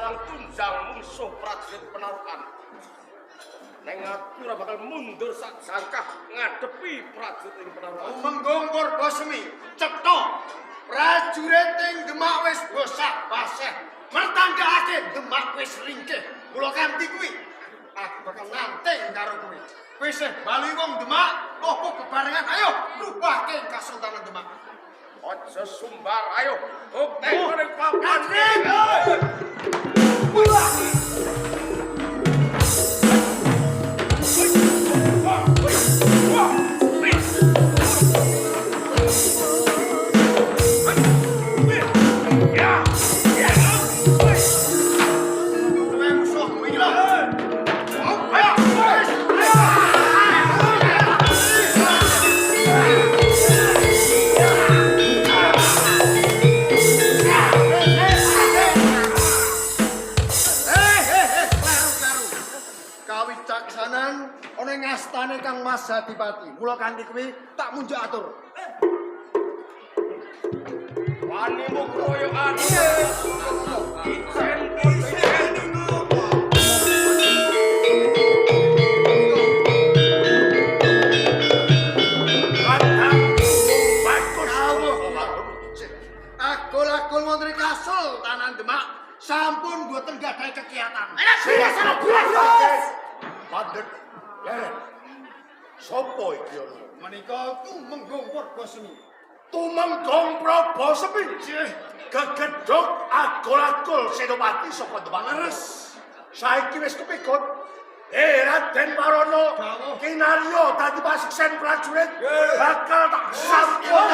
Walang tunjang musuh prajurit penarukan. Neng aku ora bakal mundur sak jangkah ngadepi prajurit ing penarukan. Menggongkor Bosmi, cetha prajurit ing Demak wis bosah-basah. Mertandhakake Demak wis ringkih. Mula kanthi kuwi aku bakal nanteng karo kuwi. Kowe isih bali wong Demak, opo bebarengan ayo rubahke Kasultanan Demak. Aja sumbar, ayo. Bukti ning papan. Astane Kang Mas Adipati. Mula kanthi kuwi tak munjuk atur. Wanimu kroyokan. Ijen ijen. Akul-akul Menteri Kasultanan Demak sampun mboten gadahi kegiatan. Pandhet. Sopo iki ana? Menika Tumenggong Bosmi. Tumenggong Bosmi. Gegedhok agol-agol Senopati saka Demak leres. Saiki wis kepikut. Raden Marono kinarya dadi pasiksen prajurit bakal tak sampun.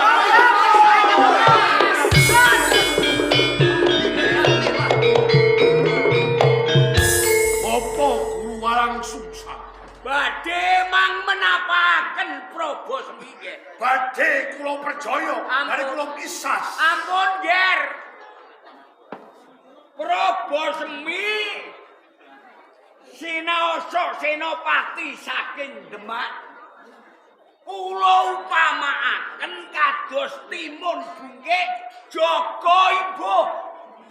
Apa Guru Walang Sungsang? Badhe mang menapaken Prabu Semi nggih. Badhe kula percaya, dari kula kisas. Ampun, Ger. Prabu Semi sinaosa senopati saking Demak. Kula upamaaken kados timun bungkik jaga ibu.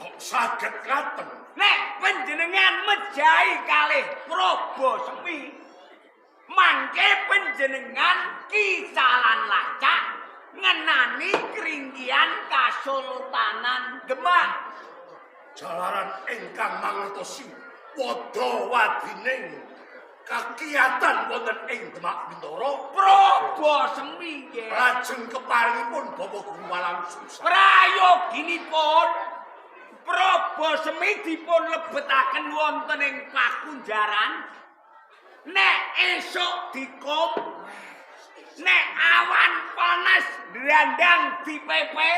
Kok saged ngaten? Nek panjenengan mejahi kalih Prabu Semi, mangke panjenengan kisalan lacak ngenani keringgian Kasultanan Demak. Jalaran ingkang mangertosi padha wadining kakiyatan wonten ing Demak Bintara, Prabu Semi nggih lajeng keparingipun Bapak Guru Walang Sungsang. prayoginipun Prabu Semi dipun lebetaken wonten ing pakunjaran. Nek esuk dikum, nek awan panas drandang dipepe,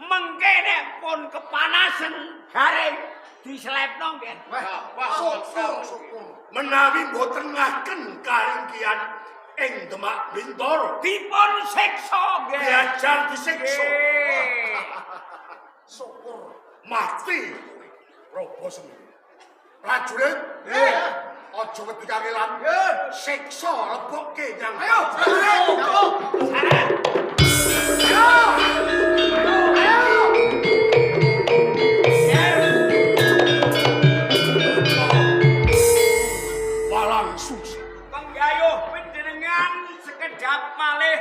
mengke nek pun kepanasan garing diselepno nggih. Syukur. Menawi boten ngaken karinggian ing Demak Bintara, Dipun siksa nggih. diajar disiksa. Syukur. Mati Prabu Semi. Prajurit, aja wedi kangelan. Siksa lebokke nyang. Ayo, Saran. Walang Sungsang. Penggayuh panjenengan sekedhap malih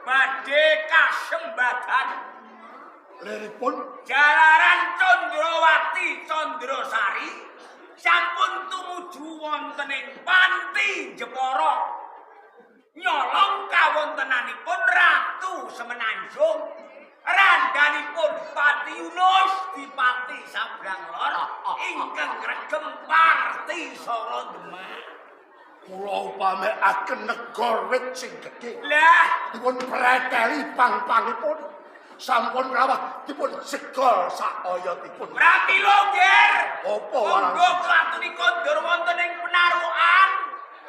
badhe kasembadan Liripun jalaran Condrawati Candrasari sampun tumuju wonten ing Panti Jepara nyolong kawontenanipun Ratu Semenanjung randhanipun Pati Yunus Dipati Sabrang Lor ingkang regem Parti Sara Demak. kula upamekaken negara wit sing gedhe. Lah Dipun preteli pang-pangipun. Sampun rawah dipun segol sak oyotipun. pramila nggih. Apa walang Monggo klatuni kondur wonten ing penarukan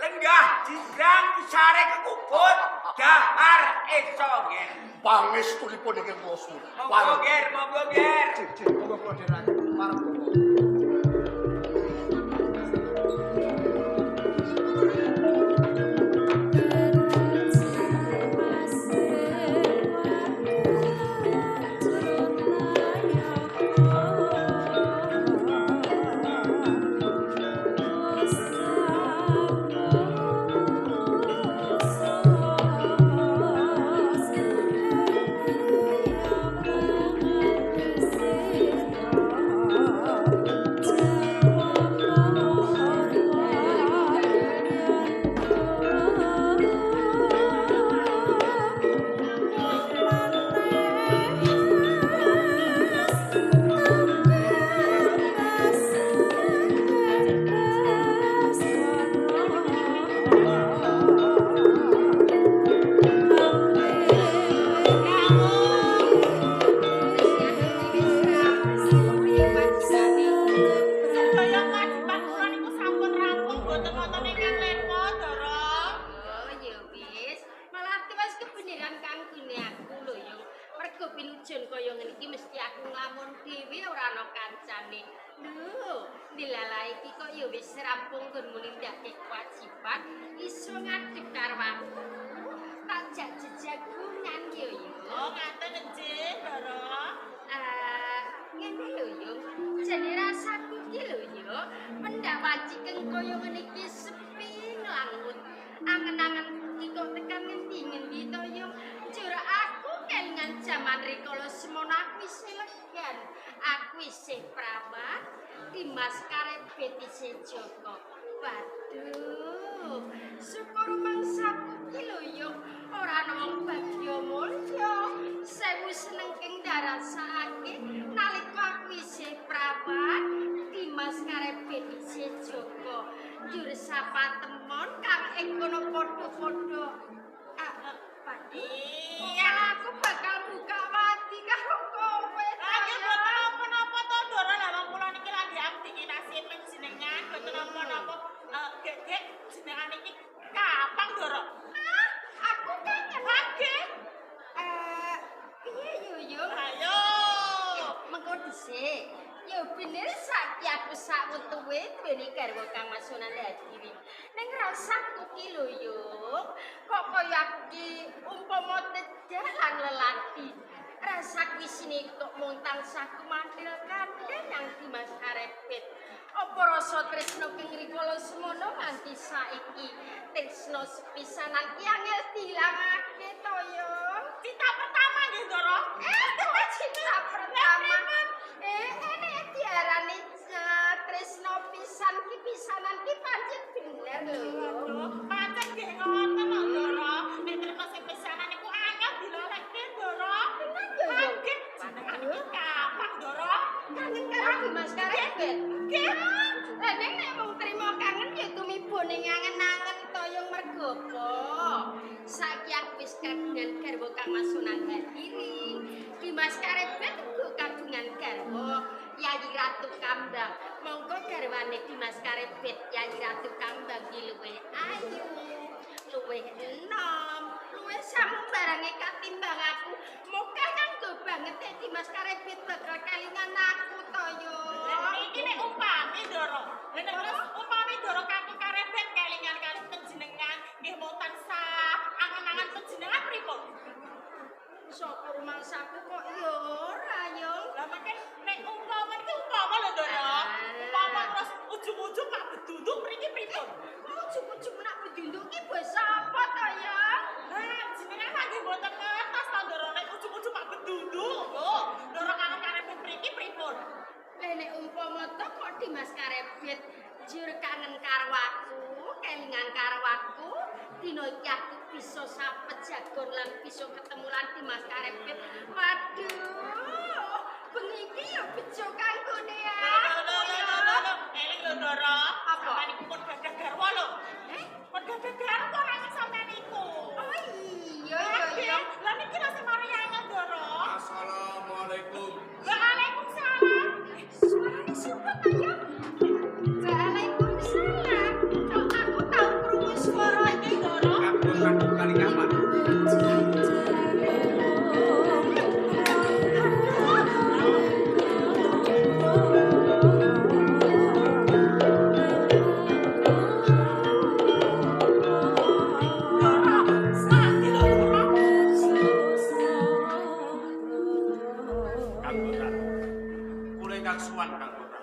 lenggah jigrang sare kekubut dahar esa nggih. pangestunipun ing kula suwun. Monggo nggih, monggo nggih. Monggo kula dherekaken marang mesti aku nglamun dhewe ora ana kancane. Lho, dilala iki kok ya wis rampung nggonmu nindakake kewajiban iso ngadeg karo aku. Tak jak jejagungan yo yo. Oh, ngaten nggih, Ndara. Ngene lho yo. Jane rasaku iki lho yo, pendak wanci keng kaya ngene iki sepi nglangut. Angen-angen iki kok tekan ngendi-ngendi to yo. Jur aku kelingan jaman rikala semono aku isih legan. Aku isih prawan, Dimas Karebet isih Joko. Waduh, syukur mangsaku ki lho yo ora ana wong bagya mulya. Sewu seneng keng darasake nalika aku isih prawan, Dimas Karebet isih Joko. Jur sapa temon kang ing kono padha-padha iya, aku bakal buka wati karo kowe. Lagi boten apa-apa to, Ndara. Lah wong kula niki lagi abdi nasib panjenengan, boten apa-apa. Gek jenengan iki kapan, Ndara? Aku kan Lagi. piye yo? Ayo. Mengko dhisik. Yo bener saiki aku sak wetuwe duweni garwa kang masunan dadi. Ning rasaku ki lho yo. Kok kaya aku ki umpama tedalan lelaki. Rasaku isine kok mung tansah kumandhil kandhen yang Dimas Karebet. Apa rasa tresno keng rikala semono nganti saiki tresno sepisanan ki angel dilangake to yo. Cinta pertama nggih, Ndara. Cinta pertama. Ini diarani tresno pisan ki pisanan ki pancen bener lho. Pancen nggih ngoten kok, Ndara. Nek tresno sing pisanan niku angel dilalekke, Ndara. Kaget jenengan iki kapan, Ndara? Kangen karo Dimas Karebet. Nggih. Lah nek mung trimo kangen ya tumibone ngangen-angen toyong mergo apa? Saiki aku wis kagungan garwa kang masunan hadiri. Dimas Karebet uga kagungan garwa Yayi Ratu Kambang. Monggo garwane Dimas Karebet Yayi Ratu Kambang iki luwih ayu, luwih enom, luwih sambarange katimbang aku. Muka nganggo banget Dimas Karebet bakal kelingan aku to yo. Iki nek umpami, Ndara. Nek terus umpami Ndara kanggo Karebet kelingan kali panjenengan nggih mau tansah angen-angen panjenengan pripun? Sapa rumangsaku kok yo ora yo. Lah makan nek umpama iki umpama lho, Ndara. Umpama terus ujung-ujung Pak Bedunduk mriki pripun? Ujug-ujug nak bedunduk ki basa apa to ya? Lah jenengan lagi mboten ngertos to, Ndara. Nek ujung-ujung Pak Bedunduk lho. Ndara kanggo Karebet mriki pripun? Lah nek umpama to kok Dimas Karebet jur kangen karo aku, kelingan karo aku, dina iki aku bisa sapet jagon lan bisa ketemu lan Dimas Karebet. Waduh, bengi iki ya bejo kanggone ya. Lho. Eling lho, Ndara. Apa? Sampeyan niku pun gadah garwa lho. Pun gadah garwa ra sampeyan niku. Oh iya. Lah niki lho sing mari angel, Ndara. Assalamualaikum. Waalaikumsalam. Suarane siapa to ya? Waalaikumsalam. Kok aku tau krungu swara iki, Ndara? Aku ratu kali nyaman. Anggota. Mulai kang suwan anggota.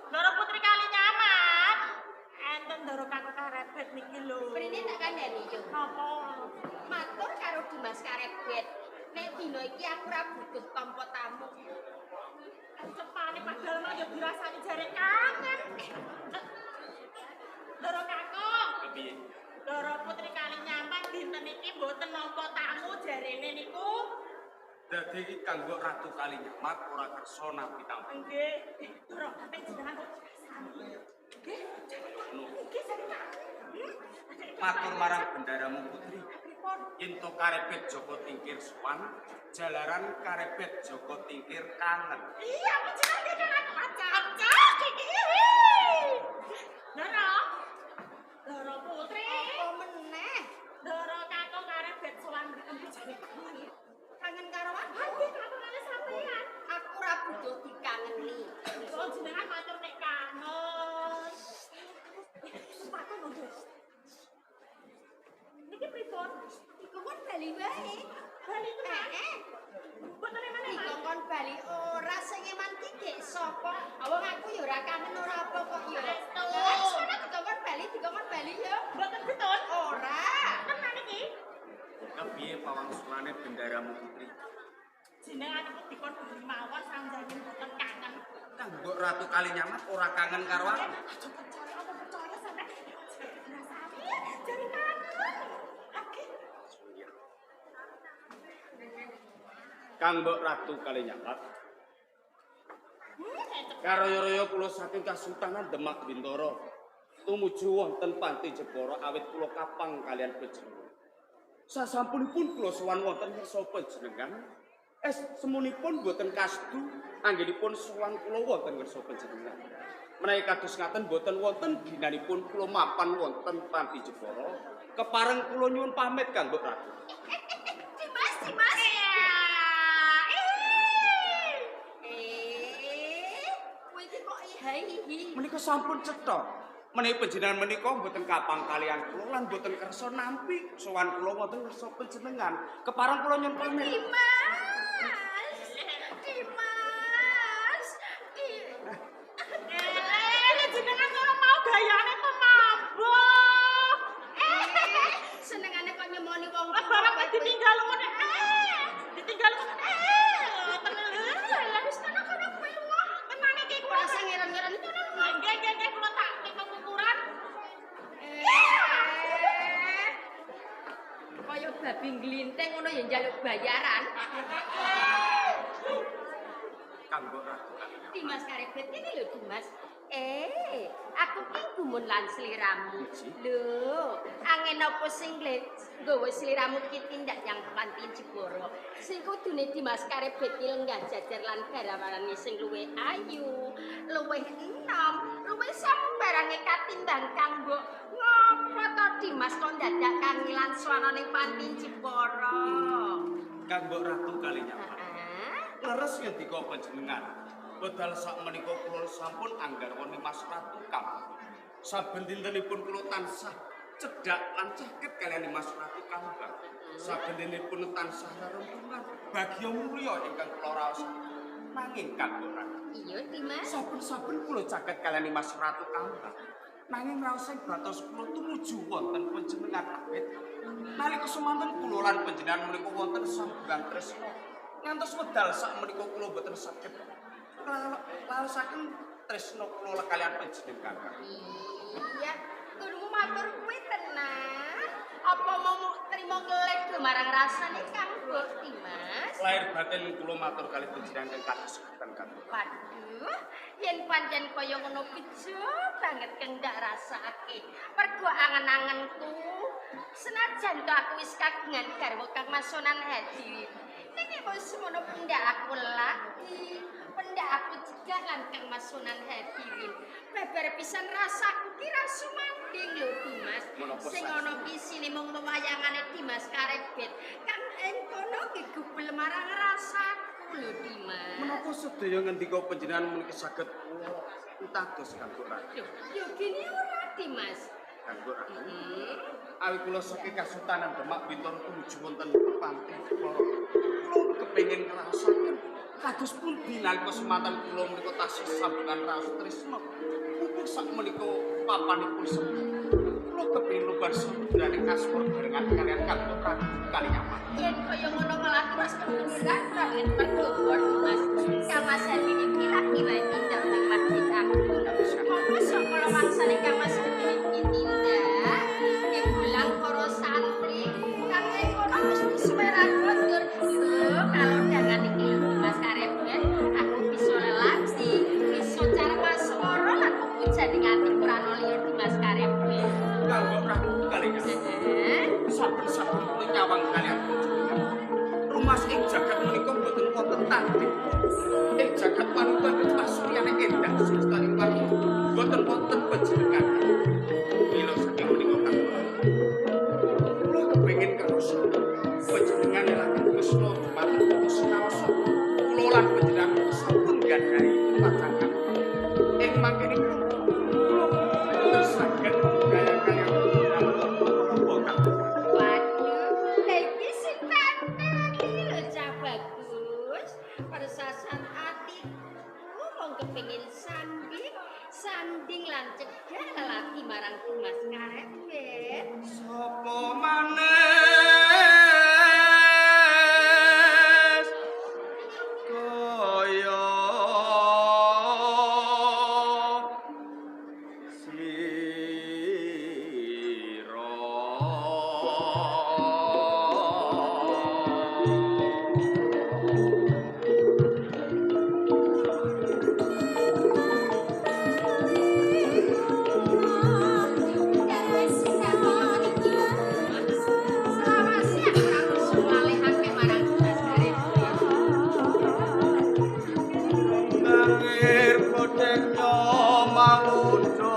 Ndara Putri Kali Nyaman. Enten Ndara kanggo Karebet niki lho. Mrene tak kandhani yo. Napa? Matur karo Dimas Karebet. Nek dina iki aku ora butuh tampa tamu. Cepane padahal mah ya dirasani jare kangen. Ndara Kakung. Kepiye? Ndara Putri Kali Nyaman dinten iki mboten nampa tamu jarene niku. Dadi iki kanggo ratu kali nyamat ora kersa nabi tamu. Nggih. Ndara nek jenengan kok dirasani. Nggih. Nggih jenengan. Matur marang bendaramu putri. Pripun? Ento Karebet Joko Tingkir suwan, jalaran Karebet Joko Tingkir kangen. Iya, jenenge kan pacar. Iki. Ndara Putri. Apa meneh? Ndara Kakung Karebet sowan mriku Kangen karo aku. Nggih, kangen sampean. Aku ora butuh dikangeni. Kok jenengan matur nek kangen. Takon lho. Niki pripun? Dikongkon bali wae. Bali tenan. Boten emane Mas. Dikongkon bali ora sing eman titik sapa. Wong aku ya ora kangen ora apa kok ya. Sono dikongkon bali ya. Boten betul. Ora. Tenan iki. Kepiye pawangsulane bendaramu putri? Jenengan iku dikon beli mawon sanjane boten kangen. Kang Mbok Ratu Kalinyamat ora kangen karo aku. Aja percaya apa percaya sampe rasane jare kangen. Oke. Kang Mbok Ratu Kalinyamat. Karo yoyo kula saking Kasultanan Demak Bintoro tumuju wonten Panti Jepara awit kula kapang kalian panjenengan. Sasampunipun kula sowan wonten ngersa panjenengan, semunipun boten kastu anggenipun sowan kula wonten ngersa panjenengan. Menawi kados ngaten boten wonten ginanipun kula mapan wonten Panti Jepara, kepareng kula nyuwun pamit Kang Mbok Ratu. Dimas. Kowe iki kok ihi. Menika sampun cetha. Menawi panjenengan menika mboten kapang kalian kula lan mboten kersa nampi sowan kula wonten ngersa panjenengan. Kepareng kula nyuwun pamit. Dimas. Jenengan kok mau gayane pemabuk. Senengane kok nyemoni wong Barang ditinggal ngene. Ditinggal ngene. Lah wis tenan kono kowe lunga. Tenan iki kula Rasa ngiren-ngiren itu nggih kula tak tek ukuran. Kaya babi nglinting ngono ya njaluk bayaran. Kang Mbok Ratu. Dimas Karebet ini lho Dimas. Aku ki gumun lan sliramu. Lho, angin apa sing nggawa sliramu ki tindak yang Panti Jepara. Sing kudune Dimas Karebet ki lenggah jajar lan garawane sing luwih ayu, luwih enom, luwih sambarange katimbang Kang Mbok. Ngopo to Dimas kok dadak kangilan swana ning Panti Jepara? Kang Mbok Ratu Kalinyamat. Leres ngendika panjenengan. Wedal sak menika kula sampun anggarwani Mas Ratu Kang. Saben dintenipun kula tansah cedhak lan caket kaliyan Mas Ratu Kang. Saben dintenipun tansah reruntuhan bagya mulya ingkang kula raos. Nanging Kang Mbok Ratu. Iya Dimas. Saben-saben kula caket kaliyan Mas Ratu Kang. Nanging raos ing batos kula tumuju wonten panjenengan awit. Nalika semanten kula lan panjenengan menika wonten sambungan tresna. Ngantos wedal sak menika kula boten saged laosaken tresna kula kaliyan panjenengan. Iya, kudu matur kuwi tenan. Apa mau trimo ngelek marang rasane Kang Mbok Dimas? Lahir batin kula matur kalih panjenengan ingkang kasegetan Kang. Waduh, yen pancen kaya ngono bejo banget kang ndak rasake. Mergo angen-angenku senajan to aku wis kagungan garwa Kang Masunan Hadi. Niki wis ngono pendak aku lagi. Pendak aku juga lan Kang Masunan Hadirin. Beber pisan rasaku ki ra sumanding lho Dimas. Sing ana ki sine mung wayangane Dimas Karebet. Kang ing kono ki gubel marang rasaku lho Dimas. Menapa sedaya ngendika panjenengan menika saged kula utados Kang Mbok Ratu. Yo gini ora Dimas. Kang Mbok Ratu. Awi kula saking Kasultanan Demak Bintoro tumuju wonten Panti Jepara. Kula kepengin ngrasaken kados pundi nalika semanten kula menika tasih sambungan raos tresna. Mumpung sak menika papanipun sepuh. Kula kepengin lubar samudrane kasmur barengan kalian Kang Mbok Ratu Kalinyamat. Yen kaya ngono malah Dimas kepikiran banget mergo Dimas. Kang Mas Hadi iki lagi wae tindak ning masjid aku. Monggo sapa mangsane Kang Mas Hadi iki tindak. Yen bulang para santri kang ing kono wis suweran mundur. Kalau jangan iki Dimas Karebet, aku bisa lelati, bisa cara maswara lan pujan ati Qur'an liya Dimas Karebet. Kang Mbok Ratu Kalinyamat. Saben-saben kula nyawang kalian panjenengan. Rumah ing jagat menika boten wonten tanding. Ing jagat panuta pasuryane endah semesta ing wangi boten wonten panjenengan. Mila saking menika Kang Mbok Ratu. Kula kepengin kersa panjenengan lan panjenengan sampun gadhahi pacangan. Ing mangkene kula saged gaya-gaya rombongan. Waduh, iki sing tanteni lho Cah Bagus. Persasat atiku mong kepengin sanding lan cegah lelaki marang Dimas Karebet. Sapa maneh kaya Nangir kodenya mangundo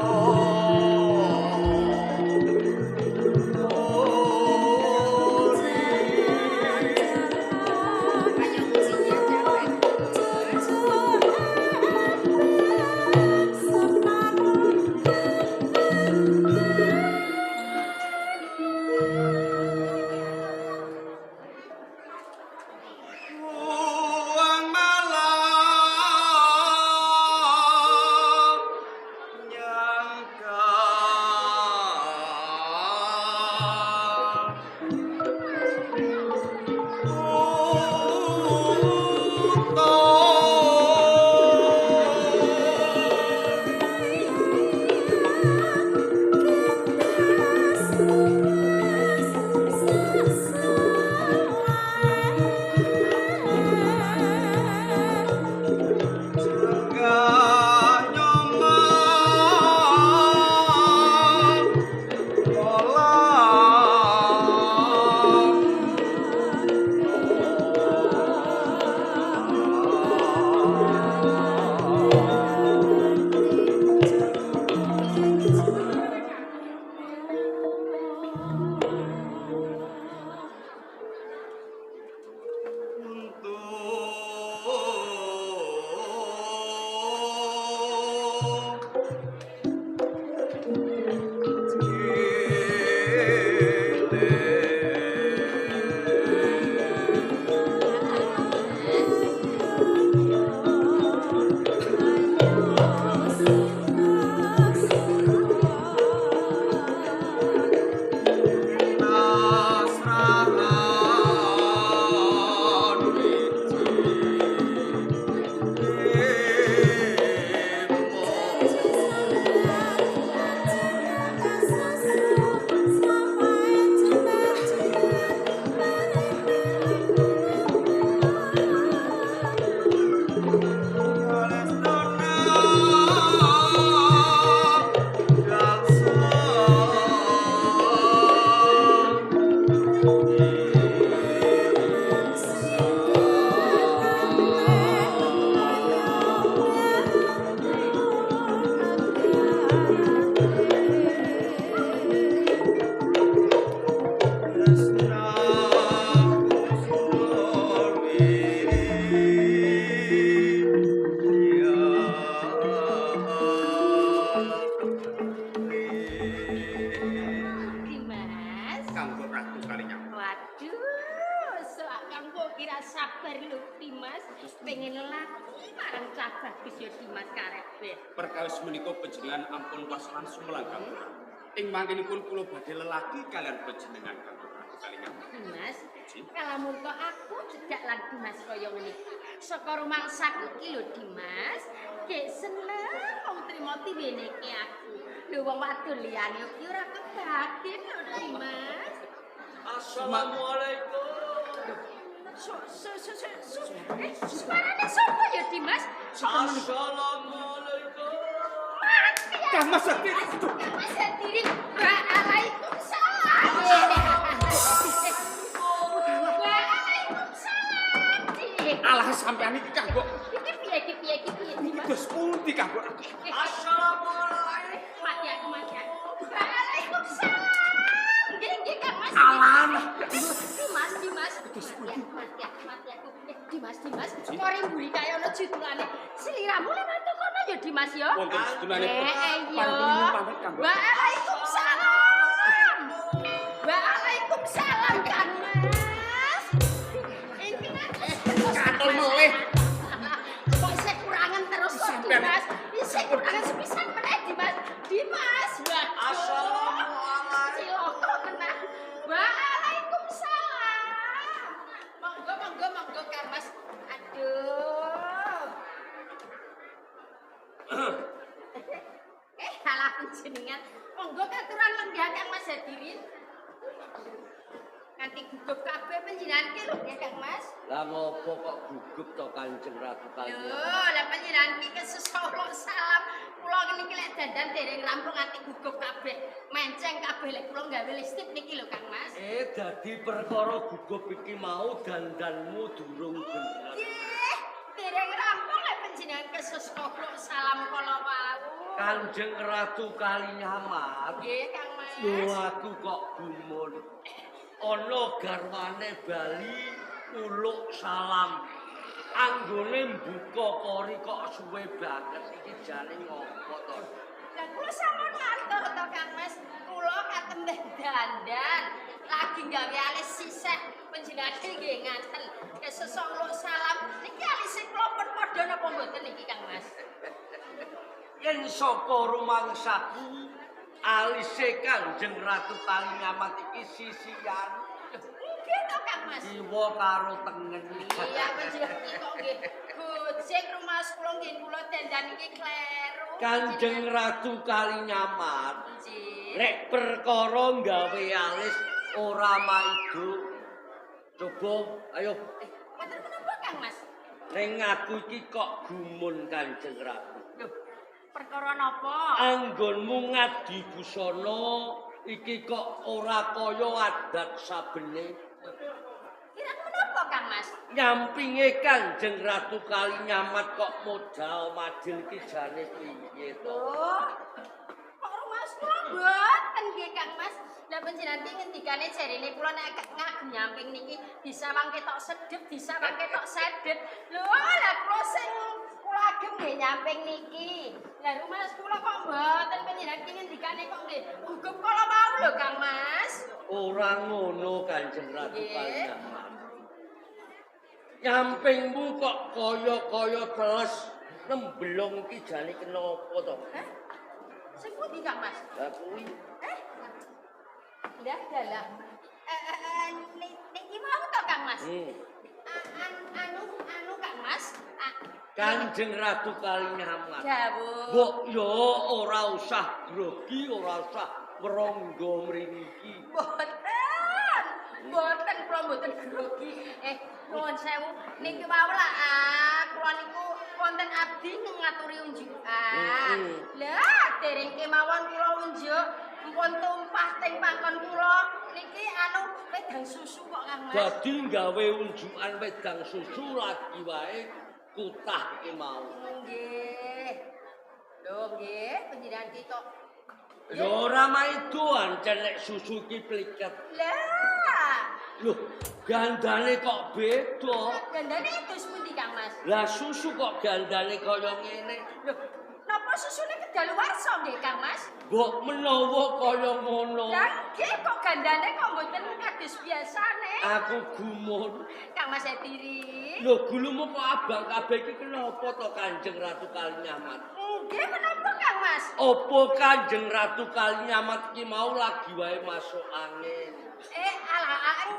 Uang malam nyangka Dimas. kanggo ratu kalinya. Waduh, soalnya kok kira sabar lho Dimas, pengen lagi marang Cah Bagus ya Dimas Karebet. Perkawis menika panjenengan ampun wasalan sumelangkang. Ing mangkenipun kula badhe lelaki kalian panjenengan kanggo ratu kalinya. Dimas, kalamun kok aku cedak lan Dimas kaya ngene. Saka rumangsaku iki lho Dimas, gek seneng wong trimo tiweneke aku. Lho wong wadon liyane iki ora kebatin lho Dimas. Assalamualaikum. Suarane sapa ya Dimas? Assalamualaikum. Kang Mas Satiri. Mas Satiri, Waalaikumsalam. Waalaikumsalam. Alah sampean iki kanggo Iki piye Dimas? dos pundi kanggo ratu. Assalamualaikum. Mati aku. Waalaikumsalam. Nggih Kang Mas. Alah. Dimas. Mati aku. Dimas, kok rimbuli kaya ono judulane. Sliramu lewat kono ya Dimas ya. Wonten sedunane iya. pamit kanggo. Waalaikumsalam. Waalaikumsalam kan Mas. Iki Katul melih. kok isih kurangan terus kok Dimas. Isih kurangan sepisan meneh Dimas. Dimas. Assalamualaikum. Ciloko kena. Waalaikumsalam. Monggo Kang Mas. Aduh. Salah jenengan. Monggo katuran lenggah Kang Mas hadirin. Nanti gugup kabeh panjenengan ki lho ya Kang Mas. Lah ngopo kok gugup to Kanjeng Ratu Kalian? Lho, lah panjenengan ki kesesolok salam. Kula niki lek dandan dereng rampung nganti gugup kabeh. Menceng kabeh lek kula gawe listrik niki lho Kang Mas. Dadi perkara gugup iki mau dandanmu durung bener. Nggih, dereng rampung lek panjenengan kesesolok salam kala wau. Kanjeng Ratu Kalinyamat. Nggih, Kang Mas. Lho aku kok gumun. Ana garwane Bali uluk salam. Anggone mbuka kori kok suwe banget iki jane ngopo to? Lah kula sampun matur to Kang Mas. Kula katembeh dandan. Lagi gawe alis sisih panjenengan nggih ngaten. Kesesok salam niki alise kula pun padha napa mboten niki Kang Mas? Yen saka rumangsaku alise Kanjeng Ratu Kalinyamat iki sisian. Nggih to Kang Mas. Jiwa karo tengen. Iya panjenengan kok nggih. Gojek rumah kula nggih kula dandan iki kleru. Kanjeng Ratu Kalinyamat. Nggih. Nek perkara gawe alis ora maido. Coba ayo Mboten menapa Kang Mas? ning aku iki kok gumun Kanjeng Ratu. Lho, perkara napa? Anggonmu ngadi busana iki kok ora kaya adat sabene. Kira menapa Kang Mas? Nyampinge Kanjeng Ratu Kalinyamat kok modal madil ki jane piye to? Loh, kok rumah kula mboten nggih Kang Mas. Lah panjenengan ki ngendikane jarine kula nek ngagem nyamping niki disawang ketok sedep, disawang ketok sedet. Lho, lah kula sing kula agem nggih nyamping niki. Lah rumah kula kok mboten panjenengan ki ngendikane kok nggih gugup kala mau lho Kang Mas. Ora ngono Kanjeng Ratu Nggih. Kalinyamat. Nyampingmu kok kaya-kaya teles nemblong ki jane kenapa to? Hah? Sing pundi Kang Mas? Lah kuwi Lah dalah. Niki mau to Kang Mas? Anu Kang Mas. Kanjeng Ratu Kalinyamat. Dawuh. Mbok yo ora usah grogi, ora usah merangga mriki. Mboten kula mboten grogi. Nuwun sewu niki wau lah kula niku wonten abdi ngaturi unjukan. Lah dereng kemawon kula unjuk mpun tumpah teng panggon kula niki anu wedang susu kok Kang Mas. Dadi gawe unjukan wedang susu lagi wae kutah iki mau. Nggih. Lho nggih panjenengan ki kok Ya ora maido ancen nek susu ki pliket. lah. Loh, gandane kok beda. Gandane terus pundi Kang Mas? Lah susu kok gandane kaya ngene. Lho, napa susune kedaluwarsa nggih Kang Mas? Mbok menawa kaya ngono. Lah nggih kok gandane kok mboten kados biasane. Aku gumun. Kang Mas Ediri. Lho, gulumu kok abang kabeh iki kenapa to Kanjeng Ratu Kalinyamat? Nggih menapa Kang Mas? Apa Kanjeng Ratu Kalinyamat ki mau lagi wae masuk angin? Alah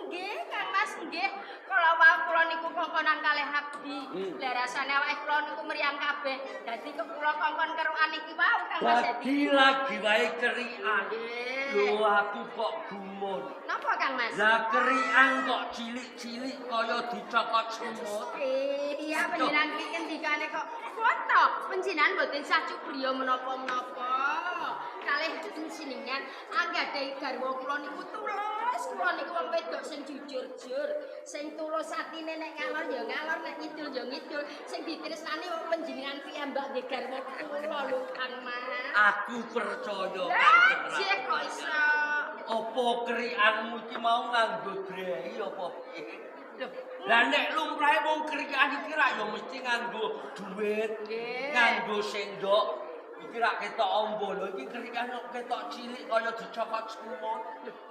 nggih Kang Mas nggih. Kala wau kula niku kongkonan kalih abdi. Lah rasane awake kula niku mriyang kabeh. Dadi kok kula kongkon kerukan iki wau Kang Mas Dadi Ediri. lagi wae kerikan. Nggih. Lho aku kok gumun. Napa Kang Mas? Lah kerikan kok cilik-cilik kaya dicokot semut. Iya panjenengan iki ngendikane kok foto panjenengan mboten sacu griya menapa-menapa. Kalih jenengan anggadhahi garwa kula niku tulus, kula niku wong wedok sing jujur-jujur, sing tulus atine nek ngalor ya ngalor, nek ngidul ya ngidul, sing ditresnani wong panjenengan piyambak nggih garwa kula lho Kang Mas. Aku percaya Lah, Kanjeng jek Ratu. kok iso. Apa kerikanmu iki mau nganggo drei apa piye? Lho, Lah nek lumrahe wong kriyan iki ra ya mesti nganggo duit, Nggih. nganggo sendok. Iki ra ketok ombo lho, iki kriyan kok ketok cilik kaya dicokot semut.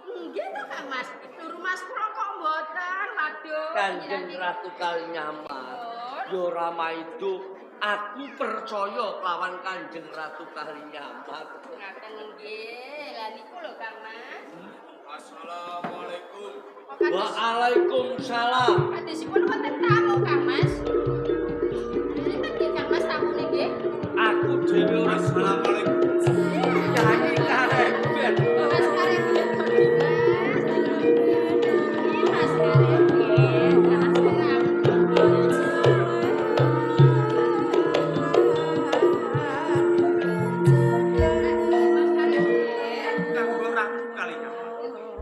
Nggih to Kang Mas. Lur Mas kula kok mboten. Waduh. Kanjeng Ratu Kalinyamat. Yo ora maido, aku percaya lawan Kanjeng Ratu Kalinyamat. Ngaten nggih. Lah niku lho Kang Mas. Assalamualaikum. Waalaikumsalam. Kadosipun wonten tamu Kang Mas. Niki nggih Kang Mas tamune nggih. Aku dhewe ora Assalamualaikum. nyanyi karebet. Mas Karebet kok Mas. Mas Karebet. Mas Karebet. Kanggo Ratu Kalinyamat.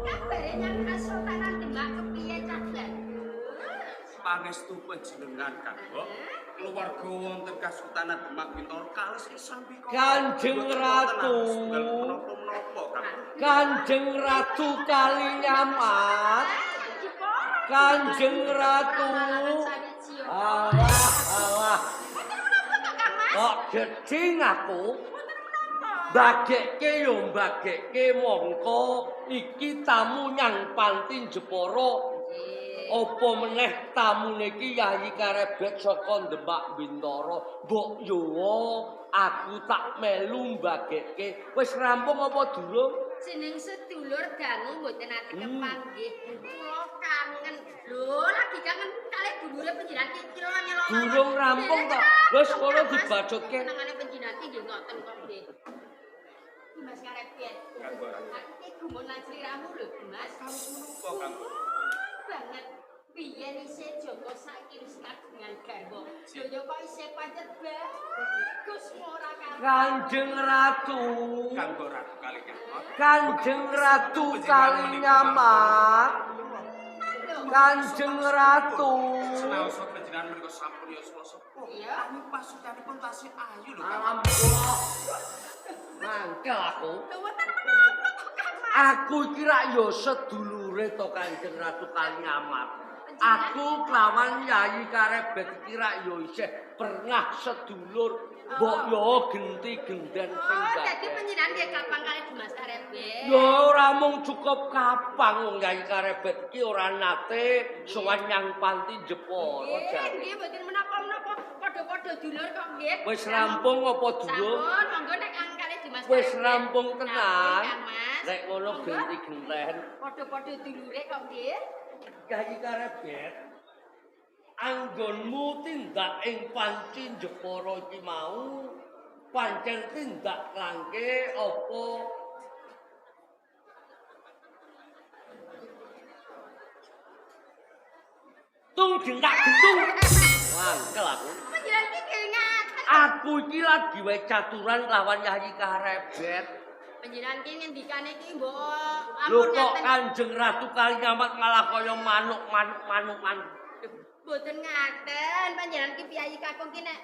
Kabare nyang Kasultanan Demak kepiye cah Pangestu panjenengan kanggo keluarga wonten Kasultanan Demak Bintoro kalis sambi kok. Kanjeng Ratu. Menapa-menapa kanggo. Kanjeng Ratu Kalinyamat. Kanjeng Ratu. Alah. Kok geding aku? Bagekke yo bagekke mongko iki tamu nyang Panti Jepara. Apa meneh tamune iki Yayi Karebet saka Demak Bintoro. Mbok yo aku tak melu bagekke. Wis rampung apa durung? Jeneng sedulur dangu mboten ati kepanggih. Kula kangen. Lho, lagi kangen kalih dulure panjenengan iki kira nyelok. Durung rampung to. Wis kono dibacutke. Senengane panjenengan iki nggih ngoten kok nggih. Mas Karebet. Kanggo Ratu. Aku iki gumun lan sliramu lho, Mas. Menapa kanggo. Banget. Biyen isih Joko saiki wis kagungan garwa. Lho kok isih pancet bagus ora karo. Kanjeng Ratu. Kanggo Ratu Kalinyamat. Kanjeng Ratu Kalinyamat. Kanjeng Ratu. Senaosa panjenengan menika sampun yuswa sepuh. Iya. Anu pasukanipun tasih ayu lho Kang. Alhamdulillah. Mangkel aku. Lho wonten menapa kok Kang Mas? Aku iki rak yo sedulure to Kanjeng Ratu Kalinyamat. Aku kelawan Yayi Karebet iki rak yo isih pernah sedulur. Mbok yo genti-genden sing Oh, dadi gageh. panjenengan nggih kapang kalih Dimas Karebet. Yo ora mung cukup kapang wong Yayi Karebet iki ora nate sowan nyang Panti Jepara Nggih, jare. nggih mboten menapa-menapa padha-padha dulur kok nggih. Wis rampung apa durung? Sampun, monggo nek kang kalih Dimas Wis Karebet. rampung tenan. Sampun, Kang Mas. Nek ngono Monggo. genti-genten. Padha-padha dulure kok nggih. Yayi Karebet, anggonmu tindak ing Panci Jepara iki mau pancen tindak langke apa tung jendak gentung. Mangkel aku. Panjenengan iki nggih ngaten. Aku iki lagi wae caturan lawan Yayi Karebet. Panjenengan iki ngendikane iki mbok Lho ampun kok ngaten. Kanjeng Ratu Kalinyamat malah kaya manuk-manukan. Mboten ngaten. Panjenengan iki piyayi kakung ki nek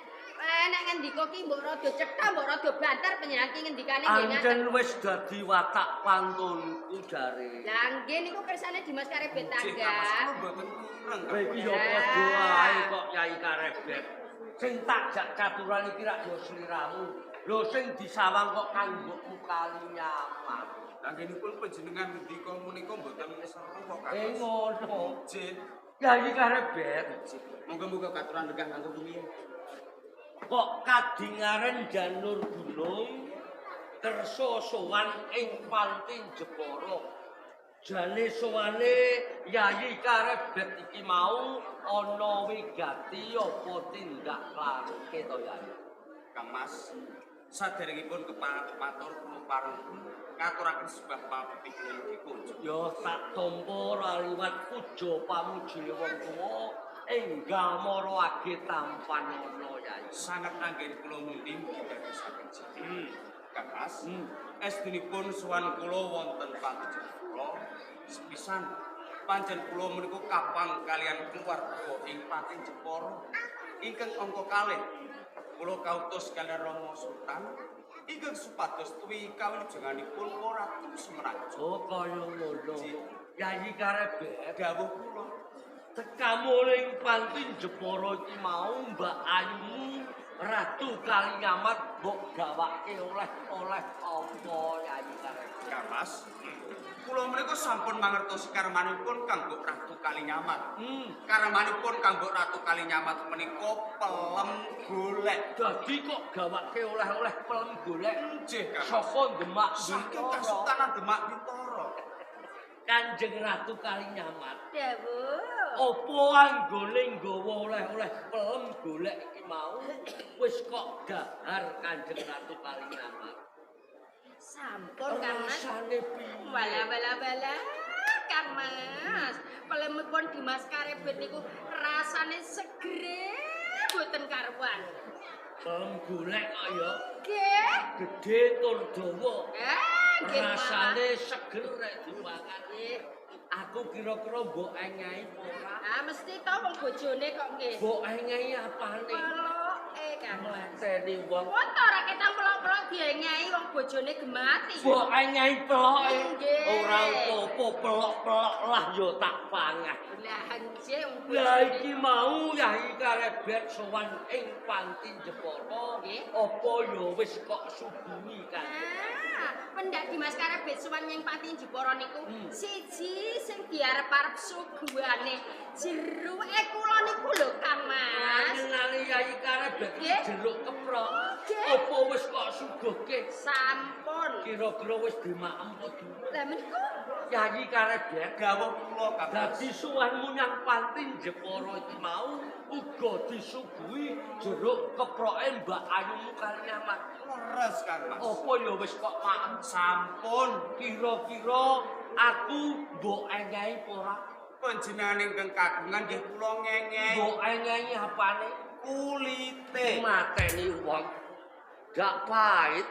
ngendika ki mbok rada cetha, mbok rada banter panjenengan ki ngendikane nggih ngaten. Anjen wis dadi watak pantunku jare. Lah nggih niku kersane Dimas Karebet Cih, Kang Mas, tangga. kula mboten kurang. Kowe iki ya padha ae kok Yayi Karebet. Sing tak jak caturan iki rak ya sliramu. Lho sing disawang kok kanggokmu Kalinyamat. Lah ngenipun panjenengan ngendika menika mboten seru kok Kang. Ngono. Jin, Yayi Karebet. monggo-monggo katuran regah kanggo kuwi. Kok kadingaren janur gunung kersa sowan ing Panti Jepara. Jane sowane Yayi Karebet iki mau ana wigati apa tindak langke to Yayi. Kang Mas, saderengipun kepatur kula pareng ngaturaken sembah pamrih kunjuk. Ya tak tampa raliwat puja pamujine wong tuwa enggal marake tampan ana Yayi. Sangat anggen kula mundi didadosaken jin. Kang Mas, estunipun sowan kula wonten Panjenengan sepisan pancen kula menika kapang kalian keluarga ing Panti Jepara ingkang angka kalih. Kula kautus kalian Rama Sultan ingkang supados tuwi kawilujenganipun Ratu Semerajo. Oh kaya ngono. Yayi Karebet Dawuh kula tekamu ning panti Jepara iki mau Mbak Ayumu Ratu Kalinyamat mbok gawake oleh-oleh apa Yayi Karep. Ya Mas, kula menika sampun mangertosi karmanipun kanggo Ratu Kalinyamat. Karmanipun kanggo Ratu Kalinyamat menika pelem golek. Dadi kok gawake oleh-oleh pelem golek Nggih, Kang. saka Demak Saking Bintoro. Kasultanan Demak Bintoro. Kanjeng Ratu Kalinyamat. Dawuh. Apa anggone nggawa oleh-oleh pelem golek iki mau wis kok dahar Kanjeng Ratu Kalinyamat. Sampun Kang Mas. Rasane piye? Bala. Kang Mas. Pelemipun Dimas Karebet niku rasane seger boten karuan. Pelem golek kok ya Nggih. gedhe tur dawa. Nggih. Rasane seger rek dipangan. Aku kira-kira mbok engahi apa ora? Ah mesti to wong bojone kok nggih. Mbok engahi apane? Peloke Kang. Mleteni wong. Wong to ora ketang pelok-pelok diengahi wong bojone gemati. Mbok engahi peloke. Nggih. Ora apa-apa pelok-pelok lah yo tak pangah. Lah anjing wong Lah bojone. iki mau Yayi Karebet sowan ing panti Jepara. Nggih. Apa yo wis kok subuhi kan? Pendak Dimas Karebet suwan ning Pati Jepara niku siji sing diarep-arep suguhane jeruke kula niku lho Kang Mas. Ngenali Yayi Karebet iki Nggih. jeruk keprok. Nggih. Apa wis kok suguhke? Sampun. Kira-kira wis dimaem apa durung? Lah meniku Yayi Karebet Gawuh kula Kang. dadi suwanmu nyang panti Jepara iki mau uga disuguhi jeruk keproke Mbak Ayumu Kalinyamat. Leres Kang Mas. Apa ya wis kok maem? Sampun Kira-kira aku mbok engahi apa ora? panjenengan ingkang kagungan nggih kula ngengeng Mbok engahi apane? kulite. Mateni wong. Gak pahit.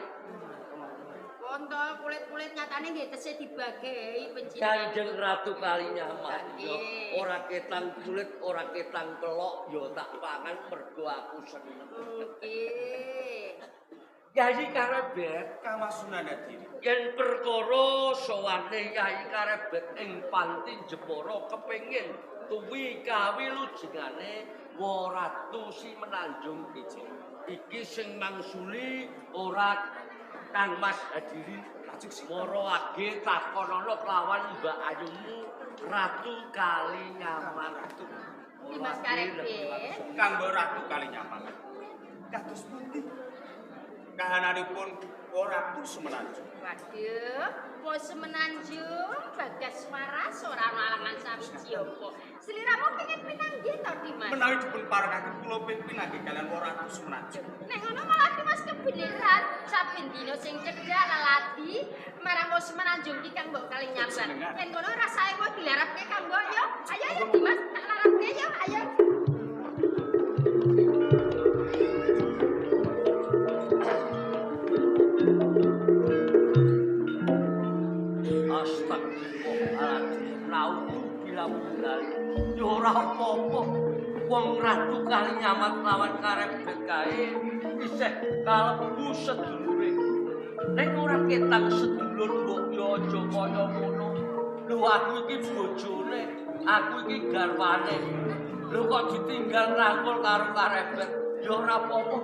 konto kulit-kulit nyatane nggih tesih dibagi pencinta. Kanjeng Ratu Kalinyamat. Nggih. Yo ora ketang kulit, ora ketang kelok, yo tak pangan mergo aku seneng. Nggih. Yayi Karebet Kang Mas Sunandadiri. yen perkara sowane Yayi Karebet ing panti Jepara kepengin tuwi kawilujengane Ratu Simenanjung iki. Iki sing mangsuli ora Kang Mas Hadiri lajeng Simara age takonana kelawan Mbak Ayumu Ratu Kalinyamat. Dimas Karebet. Kanggo Ratu Kalinyamat. Kados pundi kahananipun Ratu Semenanjung? Waduh, mau semenanjung bagas waras ora ana alangan sawiji apa. Sliramu pengen pinanggih to Dimas? Menawi dipun parakaken kula pinanggih kalian Ratu Semenanjung. Nek ngono malah Dimas kebeneran saben dina sing cedhak lalati marang mau semenanjung iki kang mbok Kalinyamat. Yen ngono rasane kok dilarapke kang mbok yo. Ayo Dimas tak larapke yo, ayo. Astagfirullahaladzim, lauku bilang-bilang, ya ora apa-apa. Wong Ratu Kalinyamat lawan Karebet kae isih kalebu sedulure. Nek ora ketang sedulur mbok ya aja kaya ngono. Lho aku iki bojone, aku iki garwane. Lho kok ditinggal rangkul karo Karebet, ya ora apa-apa.